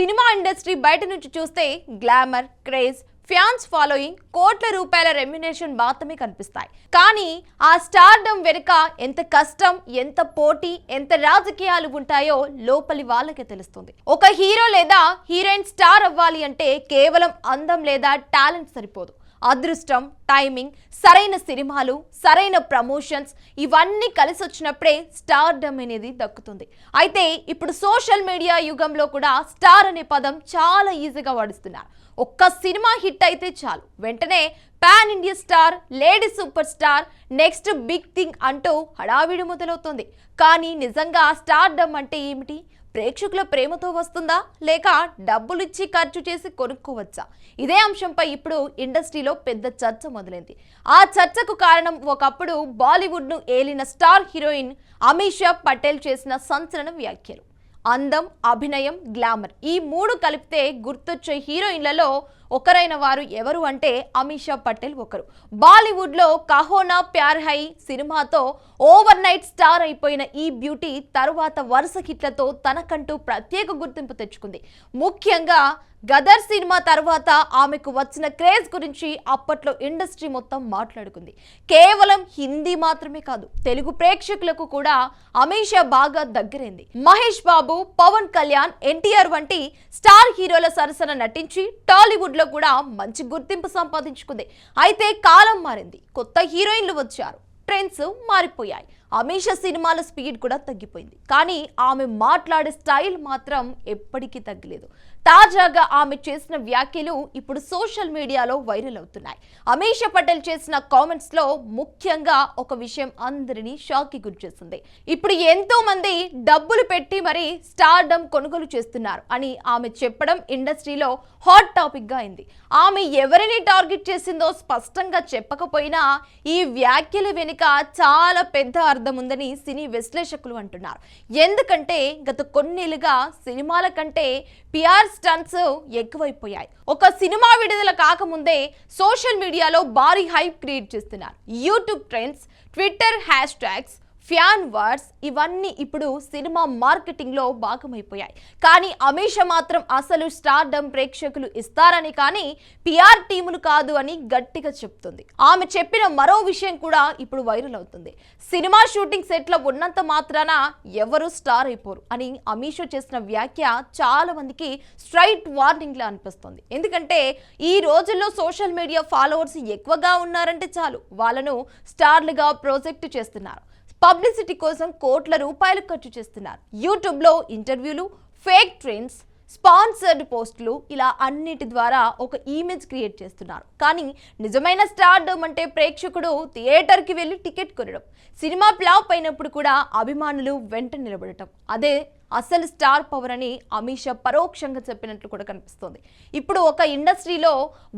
Cinema industry బయట నుంచి చూస్తే గ్లామర్, క్రేజ్, ఫ్యాన్స్ ఫాలోయింగ్, కోట్ల రూపాయల రెమ్యునేషన్ మాత్రమే కనిపిస్తాయి. కానీ ఆ స్టార్డమ్ వెనుక ఎంత కష్టం, ఎంత పోటీ, ఎంత రాజకీయాలు ఉంటాయో లోపలి వాళ్ళకే తెలుస్తుంది. ఒక హీరో లేదా హీరోయిన్ స్టార్ అవ్వాలి అంటే కేవలం అందం లేదా టాలెంట్ సరిపోదు. అదృష్టం, టైమింగ్, సరైన సినిమాలు, సరైన ప్రమోషన్స్ ఇవన్నీ కలిసి వచ్చినప్పుడే స్టార్డమ్ అనేది దక్కుతుంది. అయితే ఇప్పుడు సోషల్ మీడియా యుగంలో కూడా స్టార్ అనే పదం చాలా ఈజీగా వాడిస్తున్నారు. ఒక్క సినిమా హిట్ అయితే చాలు, వెంటనే pan India star, lady super star, next big thing అంటూ హడావిడి మొదలవుతుంది. కానీ నిజంగా స్టార్డమ్ అంటే ఏమిటి? ప్రేక్షకుల ప్రేమతో వస్తుందా, లేక డబ్బులిచ్చి ఖర్చు చేసి కొనుక్కోవచ్చా? ఇదే అంశంపై ఇప్పుడు ఇండస్ట్రీలో పెద్ద చర్చ మొదలైంది. ఆ చర్చకు కారణం ఒకప్పుడు బాలీవుడ్ను ఏలిన స్టార్ హీరోయిన్ అమీషా పటేల్ చేసిన సంచలన వ్యాఖ్యలు. అందం, అభినయం, గ్లామర్ ఈ మూడు కలిపితే గుర్తొచ్చే హీరోయిన్లలో ఒకరైన వారు ఎవరు అంటే అమీషా పటేల్ ఒకరు. బాలీవుడ్లో కహోనా ప్యార్ హై సినిమాతో ఓవర్ నైట్ స్టార్ అయిపోయిన ఈ బ్యూటీ తరువాత వరుస హిట్లతో తనకంటూ ప్రత్యేక గుర్తింపు తెచ్చుకుంది. ముఖ్యంగా గదర్ సినిమా తర్వాత ఆమెకు వచ్చిన క్రేజ్ గురించి అప్పట్లో ఇండస్ట్రీ మొత్తం మాట్లాడుకుంది. కేవలం హిందీ మాత్రమే కాదు, తెలుగు ప్రేక్షకులకు కూడా అమీషా బాగా దగ్గరైంది. మహేష్ బాబు, పవన్ కళ్యాణ్, ఎన్టీఆర్ వంటి స్టార్ హీరోల సరసన నటించి టాలీవుడ్ లో కూడా మంచి గుర్తింపు సంపాదించుకుంది. అయితే కాలం మారింది, కొత్త హీరోయిన్లు వచ్చారు, ట్రెండ్స్ మారిపోయాయి. అమీషా సినిమాల స్పీడ్ కూడా తగ్గిపోయింది. కానీ ఆమె మాట్లాడే స్టైల్ మాత్రం ఎప్పటికీ తగ్గలేదు. తాజాగా ఆమె చేసిన వ్యాఖ్యలు ఇప్పుడు సోషల్ మీడియాలో వైరల్ అవుతున్నాయి. అమీషా పటేల్ చేసిన కామెంట్స్ లో ముఖ్యంగా ఒక విషయం అందరినీ షాక్ కి గురిచేస్తుంది. ఇప్పుడు ఎంతో మంది డబ్బులు పెట్టి మరి స్టార్డమ్ కొనుగోలు చేస్తున్నారు అని ఆమె చెప్పడం ఇండస్ట్రీలో హాట్ టాపిక్ గా అయింది. ఆమె ఎవరిని టార్గెట్ చేసిందో స్పష్టంగా చెప్పకపోయినా ఈ వ్యాఖ్యల వెనుక చాలా పెద్ద అర్థం ఉందని సినీ విశ్లేషకులు అంటున్నారు. ఎందుకంటే గత కొన్నేళ్లుగా సినిమాల కంటే పిఆర్ స్టంట్స్ ఎక్కువైపోయాయి. ఒక సినిమా విడుదల కాకముందే సోషల్ మీడియాలో భారీ హైప్ క్రియేట్ చేస్తున్నారు. YouTube trends, Twitter hash tags, fan wars ఇవన్నీ ఇప్పుడు సినిమా మార్కెటింగ్ లో భాగమైపోయాయి. కానీ అమీషా మాత్రం అసలు స్టార్డమ్ ప్రేక్షకులు ఇస్తారని కానీ పిఆర్ టీములు కాదు అని గట్టిగా చెప్తుంది. ఆమె చెప్పిన మరో విషయం కూడా ఇప్పుడు వైరల్ అవుతుంది. సినిమా షూటింగ్ సెట్ లో ఉన్నంత మాత్రాన ఎవరు స్టార్ అయిపోరు అని అమీషా చేసిన వ్యాఖ్య చాలా మందికి స్ట్రైట్ వార్నింగ్ లా అనిపిస్తుంది. ఎందుకంటే ఈ రోజుల్లో సోషల్ మీడియా ఫాలోవర్స్ ఎక్కువగా ఉన్నారంటే చాలు, వాళ్ళను స్టార్లుగా ప్రొజెక్ట్ చేస్తున్నారు. పబ్లిసిటీ కోసం కోట్ల రూపాయలు ఖర్చు చేస్తున్నారు. యూట్యూబ్లో ఇంటర్వ్యూలు, ఫేక్ ట్రెండ్స్, స్పాన్సర్డ్ పోస్టులు ఇలా అన్నిటి ద్వారా ఒక ఇమేజ్ క్రియేట్ చేస్తున్నారు. కానీ నిజమైన స్టార్డమ్ అంటే ప్రేక్షకుడు థియేటర్కి వెళ్ళి టికెట్ కొనడం, సినిమా ఫ్లాప్ అయినప్పుడు కూడా అభిమానులు వెంట నిలబడటం, అదే అసలు స్టార్ పవర్ అని అమీషా పరోక్షంగా చెప్పినట్లు కూడా కనిపిస్తోంది. ఇప్పుడు ఒక ఇండస్ట్రీలో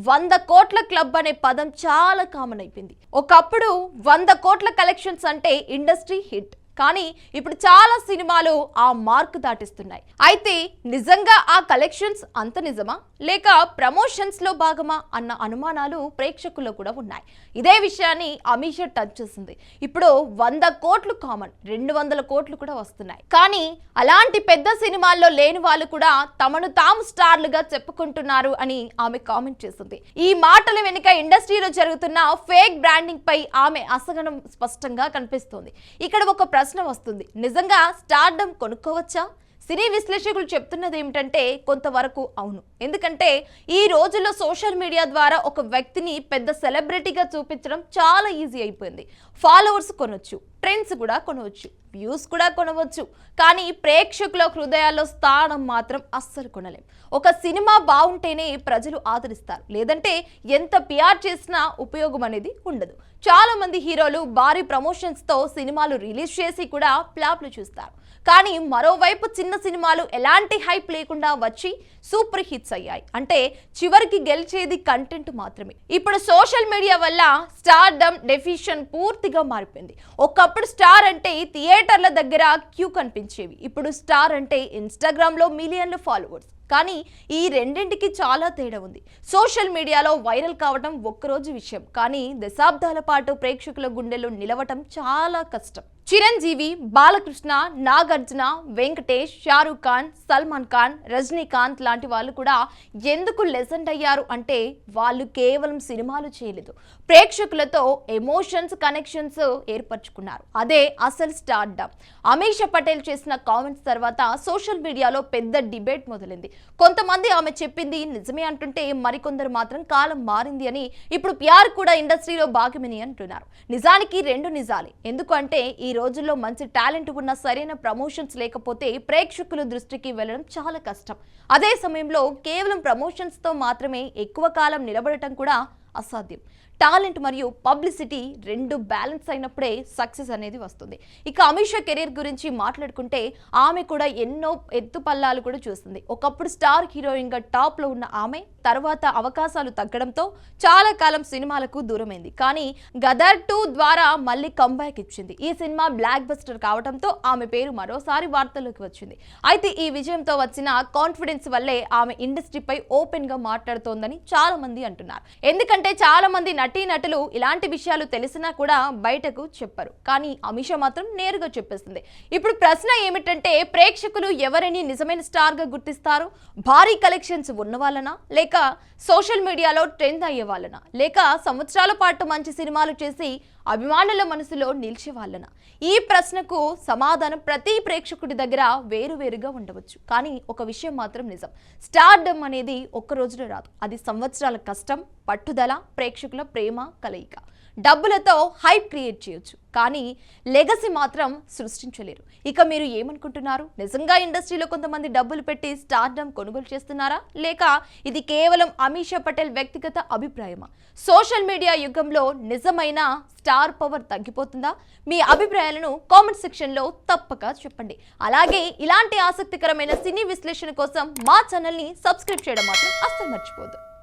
100 కోట్ల క్లబ్ అనే పదం చాలా కామన్ అయిపోయింది. ఒకప్పుడు 100 కోట్ల కలెక్షన్స్ అంటే ఇండస్ట్రీ హిట్. కానీ ఇప్పుడు చాలా సినిమాలు ఆ మార్క్ దాటిస్తున్నాయి. అయితే నిజంగా ఆ కలెక్షన్స్ అంత నిజమా, లేక ప్రమోషన్స్ లో భాగమా అన్న అనుమానాలు ప్రేక్షకుల్లో కూడా ఉన్నాయి. ఇదే విషయాన్ని అమీషా టచ్ చేసింది. ఇప్పుడు 100 కోట్లు కామన్, 200 కోట్లు కూడా వస్తున్నాయి. కానీ అలాంటి పెద్ద సినిమాల్లో లేని వాళ్ళు కూడా తమను తాము స్టార్లుగా చెప్పుకుంటున్నారు అని ఆమె కామెంట్ చేసింది. ఈ మాటల వెనుక ఇండస్ట్రీలో జరుగుతున్న ఫేక్ బ్రాండింగ్ పై ఆమె అసహనం స్పష్టంగా కనిపిస్తోంది. ఇక్కడ ఒక ప్రశ్న వస్తుంది, నిజంగా స్టార్డమ్ కొనుక్కోవచ్చా? సినీ విశ్లేషకులు చెప్తున్నది ఏమిటంటే కొంతవరకు అవును. ఎందుకంటే ఈ రోజుల్లో సోషల్ మీడియా ద్వారా ఒక వ్యక్తిని పెద్ద సెలబ్రిటీగా చూపించడం చాలా ఈజీ అయిపోయింది. ఫాలోవర్స్ కొనవచ్చు, ట్రెండ్స్ కూడా కొనవచ్చు, వ్యూస్ కూడా కొనవచ్చు. కానీ ప్రేక్షకుల హృదయాల్లో స్థానం మాత్రం అస్సలు కొనలేం. ఒక సినిమా బాగుంటేనే ప్రజలు ఆదరిస్తారు, లేదంటే ఎంత పిఆర్ చేసినా ఉపయోగం అనేది ఉండదు. చాలా మంది హీరోలు భారీ ప్రమోషన్స్ తో సినిమాలు రిలీజ్ చేసి కూడా ఫ్లాప్లు చూస్తారు. కానీ మరోవైపు చిన్న సినిమాలు ఎలాంటి హైప్ లేకుండా వచ్చి సూపర్ హిట్స్ అయ్యాయి. అంటే చివరికి గెలిచేది కంటెంట్ మాత్రమే. ఇప్పుడు సోషల్ మీడియా వల్ల స్టార్డమ్ డెఫినిషన్ పూర్తిగా మారిపోయింది. ఒకప్పుడు స్టార్ అంటే థియేటర్ల దగ్గర క్యూ కనిపించేవి. ఇప్పుడు స్టార్ అంటే ఇన్స్టాగ్రామ్ లో మిలియన్ల ఫాలోవర్స్, కానీ ఈ రెండింటికి చాలా తేడా ఉంది. సోషల్ మీడియాలో వైరల్ కావడం ఒక్కరోజు విషయం, కానీ దశాబ్దాల పాటు ప్రేక్షకుల గుండెల్లో నిలవటం చాలా కష్టం. చిరంజీవి, బాలకృష్ణ, నాగార్జున, వెంకటేష్, షారూక్ ఖాన్, సల్మాన్ ఖాన్, రజనీకాంత్ లాంటి వాళ్ళు కూడా ఎందుకు లెజెండ్ అయ్యారు అంటే వాళ్ళు కేవలం సినిమాలు చేయలేదు, ప్రేక్షకులతో ఎమోషన్స్, కనెక్షన్స్ ఏర్పరచుకున్నారు. అదే అసలు స్టార్డమ్. అమీషా పటేల్ చేసిన కామెంట్స్ తర్వాత సోషల్ మీడియాలో పెద్ద డిబేట్ మొదలైంది. కొంతమంది ఆమె చెప్పింది నిజమే అంటుంటే, మరికొందరు మాత్రం కాలం మారింది అని, ఇప్పుడు ప్యార్ కూడా ఇండస్ట్రీలో భాగమని అంటున్నారు. నిజానికి రెండు నిజాలే. ఎందుకంటే ఈ రోజుల్లో మంచి టాలెంట్ ఉన్న సరైన ప్రమోషన్స్ లేకపోతే ప్రేక్షకుల దృష్టికి వెళ్ళడం చాలా కష్టం. అదే సమయంలో కేవలం ప్రమోషన్స్ తో మాత్రమే ఎక్కువ కాలం నిలబడటం కూడా అసాధ్యం. టాలెంట్ మరియు పబ్లిసిటీ రెండు బ్యాలెన్స్ అయినప్పుడే సక్సెస్ అనేది వస్తుంది. ఇక అమీషా కెరీర్ గురించి మాట్లాడుకుంటే ఆమె కూడా ఎన్నో ఎత్తుపల్లాలు కూడా చూస్తుంది. ఒకప్పుడు స్టార్ హీరోయిన్ గా టాప్ లో ఉన్న ఆమె తర్వాత అవకాశాలు తగ్గడంతో చాలా కాలం సినిమాలకు దూరమైంది. కానీ గదర్ 2 ద్వారా మళ్ళీ కంబ్యాక్ ఇచ్చింది. ఈ సినిమా బ్లాక్ బస్టర్ కావడంతో ఆమె పేరు మరోసారి వార్తల్లోకి వచ్చింది. అయితే ఈ విజయంతో వచ్చిన కాన్ఫిడెన్స్ వల్లే ఆమె ఇండస్ట్రీపై ఓపెన్ గా మాట్లాడుతోందని చాలా మంది అంటున్నారు. ఎందుకంటే చాలా మంది నటీనటులు ఇలాంటి విషయాలు తెలిసినా కూడా బయటకు చెప్పరు, కానీ అమీషా మాత్రం నేరుగా చెప్పేస్తుంది. ఇప్పుడు ప్రశ్న ఏమిటంటే, ప్రేక్షకులు ఎవరిని నిజమైన స్టార్ గా గుర్తిస్తారు? భారీ కలెక్షన్స్ ఉన్న వాళ్ళనా, లేక సోషల్ మీడియాలో ట్రెండ్ అయ్యే వాళ్ళనా, లేక సంవత్సరాల పాటు మంచి సినిమాలు చేసి అభిమానుల మనసులో నిలిచే వాళ్ళనా? ఈ ప్రశ్నకు సమాధానం ప్రతి ప్రేక్షకుడి దగ్గర వేరువేరుగా ఉండవచ్చు, కానీ ఒక విషయం మాత్రం నిజం. స్టార్డమ్ అనేది ఒక్క రోజులో రాదు. అది సంవత్సరాల కష్టం, పట్టుదల, ప్రేక్షకుల ప్రేమ కలయిక. డబ్బులతో హైప్ క్రియేట్ చేయొచ్చు, కానీ లెగసీ మాత్రం సృష్టించలేరు. ఇక మీరు ఏమనుకుంటున్నారు? నిజంగా ఇండస్ట్రీలో కొంతమంది డబ్బులు పెట్టి స్టార్డమ్ కొనుగోలు చేస్తున్నారా, లేక ఇది కేవలం అమీషా పటేల్ వ్యక్తిగత అభిప్రాయమా? సోషల్ మీడియా యుగంలో నిజమైన స్టార్ పవర్ తగ్గిపోతుందా? మీ అభిప్రాయాలను కామెంట్ సెక్షన్లో తప్పక చెప్పండి. అలాగే ఇలాంటి ఆసక్తికరమైన సినీ విశ్లేషణ కోసం మా ఛానల్ని సబ్స్క్రైబ్ చేయడం మాత్రం అస్సలు మర్చిపోదు.